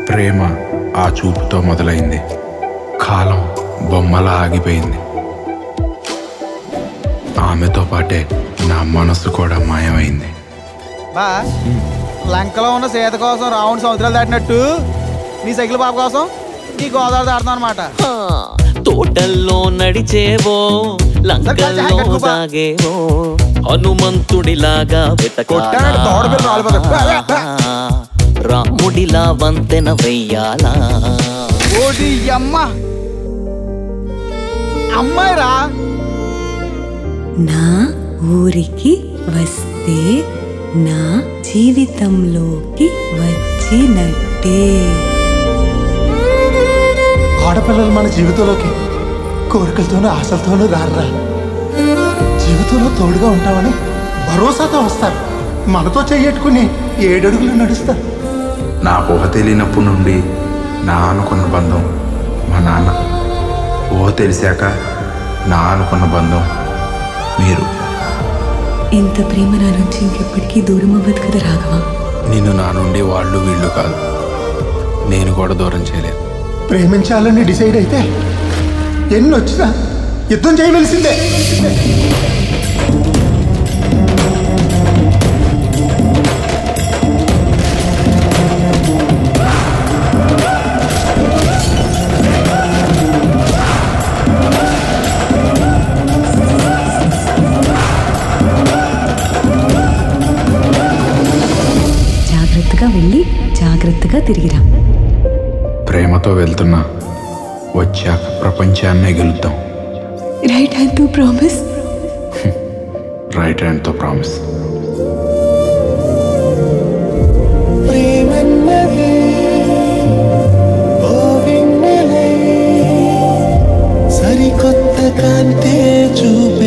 ప్రేమ ఆ చూపుతో మొదలైంది. కాలం బొమ్మలా ఆగిపోయింది. ఆమెతో పాటే నా మనసు కూడా మాయమైంది. బా లంకలో ఉన్న సీత కోసం రావణ్ సముద్రాలు దాటినట్టు నీ సైకిల్ బాబు కోసం నీ గోదావరి దాడుతాం అనమాట. తోటల్లో నడిచేవో లంకల్లో సాగేవో హనుమంతుడిలాగా రాముడిలా వంతెన వెయ్యాలా. అమ్మాయిరా నా ఊరికి వస్తే నా జీవితంలోకి వచ్చినట్టే. ఆడపిల్లలు మన జీవితంలోకి కోరికలతోనూ ఆశలతోనూ రారా. జీవితంలో తోడుగా ఉంటామని భరోసాతో వస్తారు. మనతో చెయ్యట్టుకుని 7 అడుగులు నడుస్తారు. నా ఊహ తెలియనప్పటి నుండి నా అనుకున్న బంధం మా నాన్న. ఊహ తెలిసాక నా అనుకున్న బంధం మీరు. ఇంత ప్రేమ నా నుంచి ఇంకెప్పటికీ దూరం అవ్వదు కదా రాఘవ. నిన్ను నా నుండి వాళ్ళు వీళ్ళు కాదు, నేను కూడా దూరం చేయలేదు. ప్రేమించాలని డిసైడ్ అయితే ఎన్ని వచ్చినా యుద్ధం చేయవలసిందే. జాగ్రత్తగా వెళ్ళి జాగ్రత్తగా తిరిగిరా. ప్రేమతో వెళ్తున్నా, వచ్చాక ప్రపంచాన్నే గెలుద్దాం. రైట్ హ్యాండ్తో ప్రామిస్. రైట్ హ్యాండ్తో ప్రామిస్. సరికొత్త కాంతే చూపు